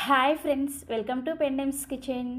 Hi friends, welcome to Pendems kitchen.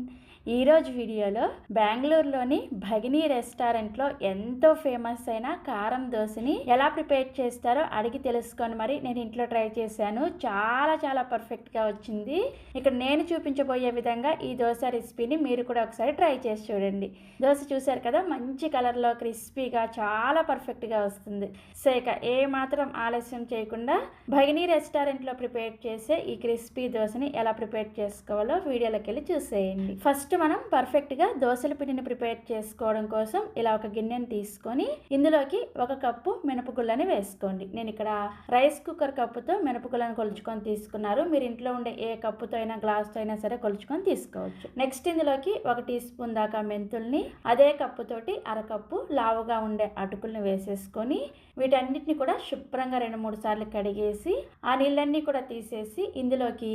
ఈరోజు వీడియోలో బెంగళూరులోని భగిని రెస్టారెంట్లో ఎంతో ఫేమస్ అయిన కారం దోశని ఎలా ప్రిపేర్ చేస్తారో అడిగి తెలుసుకొని మరి నేను ఇంట్లో ట్రై చేశాను. చాలా పర్ఫెక్ట్గా వచ్చింది. ఇక్కడ నేను చూపించబోయే విధంగా ఈ దోశ రెసిపీని మీరు కూడా ఒకసారి ట్రై చేసి చూడండి. దోశ చూసారు కదా, మంచి కలర్లో క్రిస్పీగా చాలా పర్ఫెక్ట్గా వస్తుంది. సో ఇక ఏ మాత్రం ఆలస్యం చేయకుండా భగిని రెస్టారెంట్లో ప్రిపేర్ చేసే ఈ క్రిస్పీ దోశని ఎలా ప్రిపేర్ చేసుకోవాలో వీడియోలోకి వెళ్ళి చూసేయండి. ఫస్ట్ మనం పర్ఫెక్ట్గా దోశల పిండిని ప్రిపేర్ చేసుకోవడం కోసం ఇలా ఒక గిన్నెని తీసుకొని ఇందులోకి 1 కప్పు మినపగుళ్ళని వేసుకోండి. నేను ఇక్కడ రైస్ కుక్కర్ కప్పుతో మినపగుళ్ళని కొలుచుకొని తీసుకున్నారు. మీరు ఇంట్లో ఉండే ఏ కప్పుతో అయినా గ్లాస్తో అయినా సరే కొలుచుకొని తీసుకోవచ్చు. నెక్స్ట్ ఇందులోకి 1 టీ స్పూన్ దాకా మెంతుల్ని, అదే కప్పుతోటి 1/2 కప్పు లావుగా ఉండే అటుకుల్ని వేసేసుకొని వీటన్నిటిని కూడా శుభ్రంగా 2-3 సార్లు కడిగేసి ఆ నీళ్ళన్నీ కూడా తీసేసి ఇందులోకి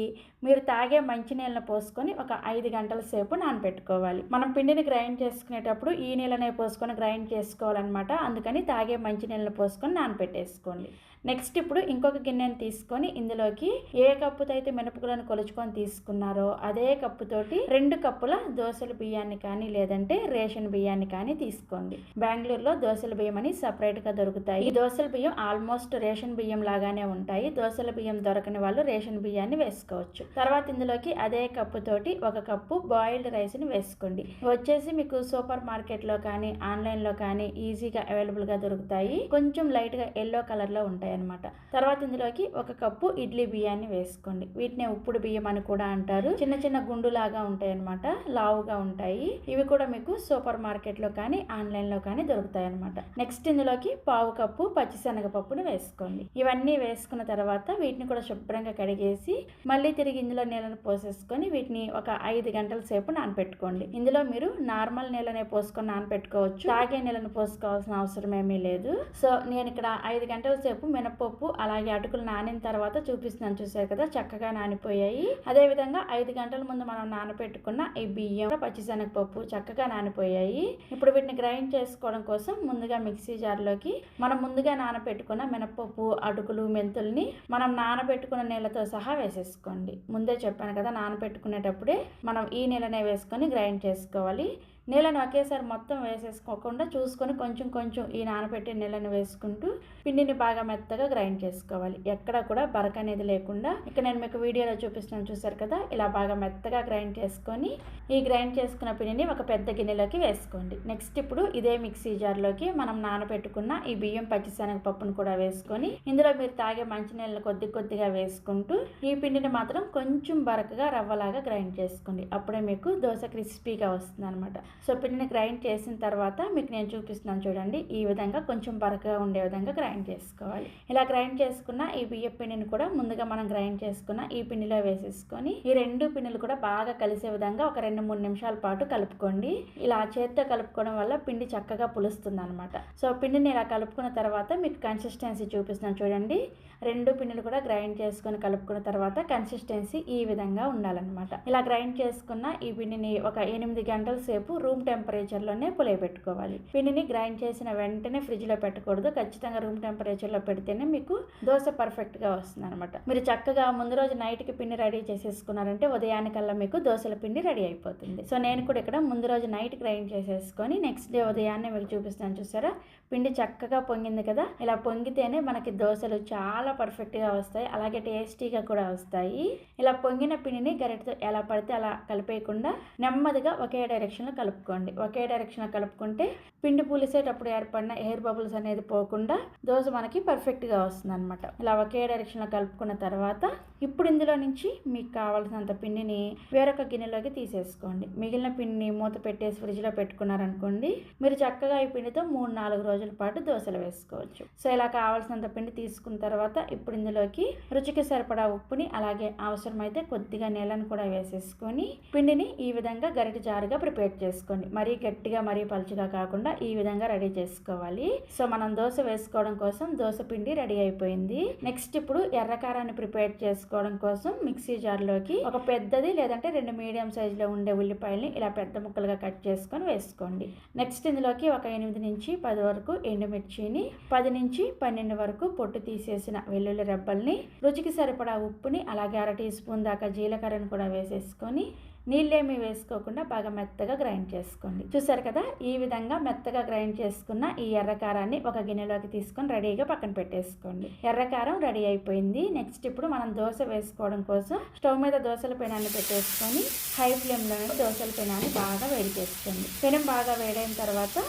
మీరు తాగే మంచినీళ్ళని పోసుకొని ఒక 5 గంటల సేపు నానబెట్టుకోవాలి. మనం పిండిని గ్రైండ్ చేసుకునేటప్పుడు ఈ నీళ్ళనే పోసుకొని గ్రైండ్ చేసుకోవాలన్నమాట. అందుకని తాగే మంచినీళ్ళని పోసుకొని నానబెట్టేసుకోండి. నెక్స్ట్ ఇప్పుడు ఇంకొక గిన్నెని తీసుకొని ఇందులోకి ఏ కప్పుతో అయితే మినపగుళ్ళను కొలుచుకొని తీసుకున్నారో అదే కప్పుతోటి 2 కప్పుల దోశల బియ్యాన్ని కానీ లేదంటే రేషన్ బియ్యాన్ని కానీ తీసుకోండి. బెంగళూరులో దోశల బియ్యం అని సపరేట్గా దొరుకుతాయి. ఈ దోశల బియ్యం ఆల్మోస్ట్ రేషన్ బియ్యం లాగానే ఉంటాయి. దోశల బియ్యం దొరకని వాళ్ళు రేషన్ బియ్యాన్ని వేసుకోవచ్చు. తర్వాత ఇందులోకి అదే కప్పుతోటి 1 కప్పు బాయిల్డ్ రైస్ని వేసుకోండి. వచ్చేసి మీకు సూపర్ మార్కెట్లో కానీ ఆన్లైన్లో కానీ ఈజీగా అవైలబుల్గా దొరుకుతాయి. కొంచెం లైట్గా ఎల్లో కలర్లో ఉంటాయి అన్నమాట. తర్వాత ఇందులోకి 1 కప్పు ఇడ్లీ బియ్యాన్ని వేసుకోండి. వీటిని ఉప్పుడు బియ్యం అని కూడా అంటారు. చిన్న గుండులాగా ఉంటాయి అన్నమాట, లావుగా ఉంటాయి. ఇవి కూడా మీకు సూపర్ మార్కెట్లో కానీ ఆన్లైన్లో కానీ దొరుకుతాయి అన్నమాట. నెక్స్ట్ ఇందులోకి 1/2 కప్పు పచ్చిశనగపప్పుని వేసుకోండి. ఇవన్నీ వేసుకున్న తర్వాత వీటిని కూడా శుభ్రంగా కడిగేసి మళ్ళీ తిరిగి ఇందులో నీళ్ళని పోసేసుకొని వీటిని ఒక 5 గంటల సేపు నానబెట్టుకోండి. ఇందులో మీరు నార్మల్ నీళ్ళనే పోసుకొని నానబెట్టుకోవచ్చు. తాగే నీళ్ళని పోసుకోవాల్సిన అవసరం ఏమీ లేదు. సో నేను ఇక్కడ 5 గంటల సేపు మినపప్పు అలాగే అటుకులు నానిన తర్వాత చూపిస్తున్నాను. చూసారు కదా, చక్కగా నానిపోయాయి. అదే విధంగా 5 గంటల ముందు మనం నానబెట్టుకున్న ఈ బియ్యం, పచ్చిశనగపప్పు చక్కగా నానిపోయాయి. ఇప్పుడు వీటిని గ్రైండ్ చేసుకోవడం కోసం ముందుగా మిక్సీ జార్లోకి మనం ముందుగా నానబెట్టుకున్న మినపప్పు, అటుకులు, మెంతుల్ని మనం నానబెట్టుకున్న నీళ్ళతో సహా వేసేసుకోండి. ముందే చెప్పాను కదా, నానబెట్టుకునేటప్పుడే మనం ఈ నీళ్ళనే వేసుకొని గ్రైండ్ చేసుకోవాలి. నీళ్ళను ఒకేసారి మొత్తం వేసేసుకోకుండా చూసుకొని కొంచెం ఈ నానబెట్టే నీళ్ళని వేసుకుంటూ పిండిని బాగా మెత్తగా గ్రైండ్ చేసుకోవాలి. ఎక్కడ కూడా బరక అనేది లేకుండా. ఇక్కడ నేను మీకు వీడియోలో చూపిస్తున్నాను, చూసారు కదా, ఇలా బాగా మెత్తగా గ్రైండ్ చేసుకొని ఈ గ్రైండ్ చేసుకున్న పిండిని ఒక పెద్ద గిన్నెలోకి వేసుకోండి. నెక్స్ట్ ఇప్పుడు ఇదే మిక్సీ జార్లోకి మనం నానబెట్టుకున్న ఈ బియ్యం, పచ్చిశనగపప్పును కూడా వేసుకొని ఇందులో మీరు తాగే మంచినీళ్ళని కొద్దిగా వేసుకుంటూ ఈ పిండిని మాత్రం కొంచెం బరకగా రవ్వలాగా గ్రైండ్ చేసుకోండి. అప్పుడే మీకు దోశ క్రిస్పీగా వస్తుంది అనమాట. సో పిండిని గ్రైండ్ చేసిన తర్వాత మీకు నేను చూపిస్తున్నాను చూడండి, ఈ విధంగా కొంచెం బరకగా ఉండే విధంగా గ్రైండ్ చేసుకోవాలి. ఇలా గ్రైండ్ చేసుకున్న ఈ బియ్య పిండిని కూడా ముందుగా మనం గ్రైండ్ చేసుకున్న ఈ పిండిలో వేసేసుకొని ఈ 2 పిండిలు కూడా బాగా కలిసే విధంగా ఒక 2-3 నిమిషాల పాటు కలుపుకోండి. ఇలా చేతితో కలుపుకోవడం వల్ల పిండి చక్కగా పులుస్తుంది అనమాట. సో పిండిని ఇలా కలుపుకున్న తర్వాత మీకు కన్సిస్టెన్సీ చూపిస్తున్నాను చూడండి. 2 పిండిలు కూడా గ్రైండ్ చేసుకొని కలుపుకున్న తర్వాత కన్సిస్టెన్సీ ఈ విధంగా ఉండాలన్నమాట. ఇలా గ్రైండ్ చేసుకున్న ఈ పిండిని ఒక 8 గంటల సేపు రూమ్ టెంపరేచర్లోనే పులియబెట్టుకోవాలి. పిండిని గ్రైండ్ చేసిన వెంటనే ఫ్రిడ్జ్లో పెట్టకూడదు. ఖచ్చితంగా రూమ్ టెంపరేచర్లో పెడితేనే మీకు దోశ పర్ఫెక్ట్గా వస్తుంది అనమాట. మీరు చక్కగా ముందు రోజు నైట్కి పిండి రెడీ చేసేసుకున్నారంటే ఉదయానికల్లా మీకు దోశల పిండి రెడీ అయిపోతుంది. సో నేను కూడా ఇక్కడ ముందు రోజు నైట్ గ్రైండ్ చేసేసుకొని నెక్స్ట్ డే ఉదయాన్నే మీకు చూపిస్తాను. చూసారా, పిండి చక్కగా పొంగింది కదా. ఇలా పొంగితేనే మనకి దోశలు చాలా పర్ఫెక్ట్గా వస్తాయి, అలాగే టేస్టీగా కూడా వస్తాయి. ఇలా పొంగిన పిండిని గరిటెతో ఎలా పడితే అలా కలిపేయకుండా నెమ్మదిగా ఒకే డైరెక్షన్లో కలుపుకోండి. ఒకే డైరెక్షన్లో కలుపుకుంటే పిండి పులిసేటప్పుడు ఏర్పడిన ఎయిర్ బబుల్స్ అనేది పోకుండా దోశ మనకి పర్ఫెక్ట్గా వస్తుంది అనమాట. ఇలా ఒకే డైరెక్షన్లో కలుపుకున్న తర్వాత ఇప్పుడు ఇందులో నుంచి మీకు కావాల్సినంత పిండిని వేరొక గిన్నెలోకి తీసేసుకోండి. మిగిలిన పిండిని మూత పెట్టేసి ఫ్రిడ్జ్లో పెట్టుకున్నారనుకోండి, మీరు చక్కగా ఈ పిండితో 3-4 రోజుల పాటు దోశలు వేసుకోవచ్చు. సో ఇలా కావాల్సినంత పిండి తీసుకున్న తర్వాత ఇప్పుడు ఇందులోకి రుచికి సరిపడా ఉప్పుని అలాగే అవసరమైతే కొద్దిగా నీళ్ళని కూడా వేసేసుకొని పిండిని ఈ విధంగా గరిటె జారుగా ప్రిపేర్ చేసుకోండి. మరీ గట్టిగా మరీ పలుచగా కాకుండా ఈ విధంగా రెడీ చేసుకోవాలి. సో మనం దోశ వేసుకోవడం కోసం దోశ పిండి రెడీ అయిపోయింది. నెక్స్ట్ ఇప్పుడు ఎర్రకారాన్ని ప్రిపేర్ చేసుకొని చేసుకోవడం కోసం మిక్సీ జార్లోకి ఒక పెద్దది లేదంటే 2 మీడియం సైజులో ఉండే ఉల్లిపాయల్ని ఇలా పెద్ద ముక్కలుగా కట్ చేసుకొని వేసుకోండి. నెక్స్ట్ ఇందులోకి ఒక 8 నుంచి 10 వరకు ఎండుమిర్చిని, 10 నుంచి 12 వరకు పొట్టు తీసేసిన వెల్లుల్లి రెబ్బల్ని, రుచికి సరిపడా ఉప్పుని, అలాగే 1/2 టీ స్పూన్ దాకా జీలకర్రను కూడా వేసేసుకొని నీళ్ళేమీ వేసుకోకుండా బాగా మెత్తగా గ్రైండ్ చేసుకోండి. చూసారు కదా, ఈ విధంగా మెత్తగా గ్రైండ్ చేసుకున్న ఈ ఎర్రకారాన్ని ఒక గిన్నెలోకి తీసుకొని రెడీగా పక్కన పెట్టేసుకోండి. ఎర్రకారం రెడీ అయిపోయింది. నెక్స్ట్ ఇప్పుడు మనం దోశ వేసుకోవడం కోసం స్టవ్ మీద దోశల పెనాన్ని పెట్టేసుకొని హై ఫ్లేమ్లో దోశల పెనాన్ని బాగా వేడి చేసుకోండి. పెనం బాగా వేడైన తర్వాత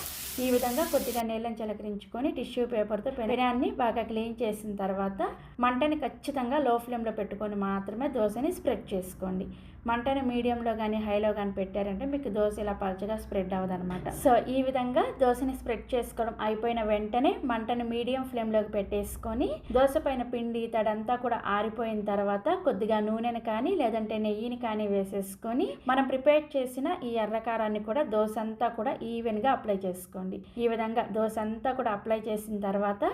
ఈ విధంగా కొద్దిగా నీళ్ళని చిలకరించుకొని టిష్యూ పేపర్తో పెనాన్ని బాగా క్లీన్ చేసిన తర్వాత మంటని ఖచ్చితంగా లో ఫ్లేమ్లో పెట్టుకొని మాత్రమే దోశని స్ప్రెడ్ చేసుకోండి. మంటని మీడియంలో కానీ హైలో కానీ పెట్టారంటే మీకు దోశ ఇలా పలచగా స్ప్రెడ్ అవ్వదన్నమాట. సో ఈ విధంగా దోశని స్ప్రెడ్ చేసుకోవడం అయిపోయిన వెంటనే మంటని మీడియం ఫ్లేమ్లోకి పెట్టేసుకొని దోశ పైన పిండి తడంతా కూడా ఆరిపోయిన తర్వాత కొద్దిగా నూనెని కానీ లేదంటే నెయ్యిని కానీ వేసేసుకొని మనం ప్రిపేర్ చేసిన ఈ ఎర్రకారాన్ని కూడా దోశ అంతా కూడా ఈవెన్గా అప్లై చేసుకోండి. ఈ విధంగా దోశ అంతా కూడా అప్లై చేసిన తర్వాత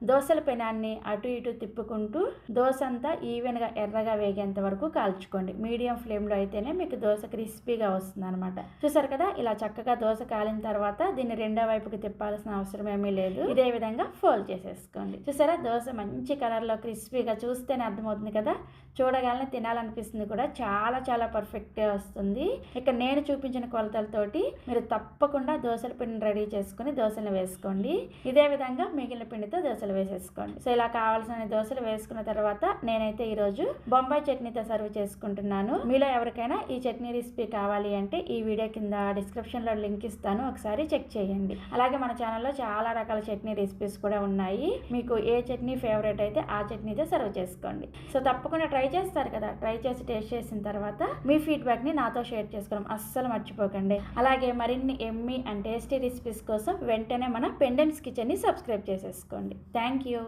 దోశల పెనాన్ని అటు ఇటు తిప్పుకుంటూ దోశ అంతా ఈవెన్గా ఎర్రగా వేగేంత వరకు కాల్చుకోండి. మీడియం ఫ్లేమ్లో అయితేనే మీకు దోశ క్రిస్పీగా వస్తుంది అనమాట. చూసారు కదా, ఇలా చక్కగా దోశ కాలిన తర్వాత దీన్ని రెండో వైపుకి తిప్పాల్సిన అవసరం ఏమీ లేదు. ఇదే విధంగా ఫోల్డ్ చేసేసుకోండి. చూసారా, దోశ మంచి కలర్లో క్రిస్పీగా చూస్తేనే అర్థమవుతుంది కదా, చూడగానే తినాలనిపిస్తుంది కూడా. చాలా చాలా పర్ఫెక్ట్గా వస్తుంది. ఇక నేను చూపించిన కొలతలతోటి మీరు తప్పకుండా దోశల పిండిని రెడీ చేసుకుని దోశలు వేసుకోండి. ఇదే విధంగా మిగిలిన పిండితో దోశలు వేసేసుకోండి. సో ఇలా కావాల్సిన దోశలు వేసుకున్న తర్వాత నేనైతే ఈరోజు బొంబాయి చట్నీతో సర్వ్ చేసుకుంటున్నాను. మీలో ఎవరికైనా ఈ చట్నీ రెసిపీ కావాలి అంటే ఈ వీడియో కింద డిస్క్రిప్షన్లో లింక్ ఇస్తాను, ఒకసారి చెక్ చేయండి. అలాగే మన ఛానల్లో చాలా రకాల చట్నీ రెసిపీస్ కూడా ఉన్నాయి. మీకు ఏ చట్నీ ఫేవరెట్ అయితే ఆ చట్నీతో సర్వ్ చేసుకోండి. సో తప్పకుండా ట్రై చేస్తారు కదా, ట్రై చేసి టేస్ట్ చేసిన తర్వాత మీ ఫీడ్బ్యాక్ని నాతో షేర్ చేసుకోవడం అస్సలు మర్చిపోకండి. అలాగే మరిన్ని ఎమ్మీ అండ్ టేస్టీ రెసిపీస్ కోసం వెంటనే మన పెండెమ్స్ కిచెన్ని సబ్స్క్రైబ్ చేసేసుకోండి. Thank you.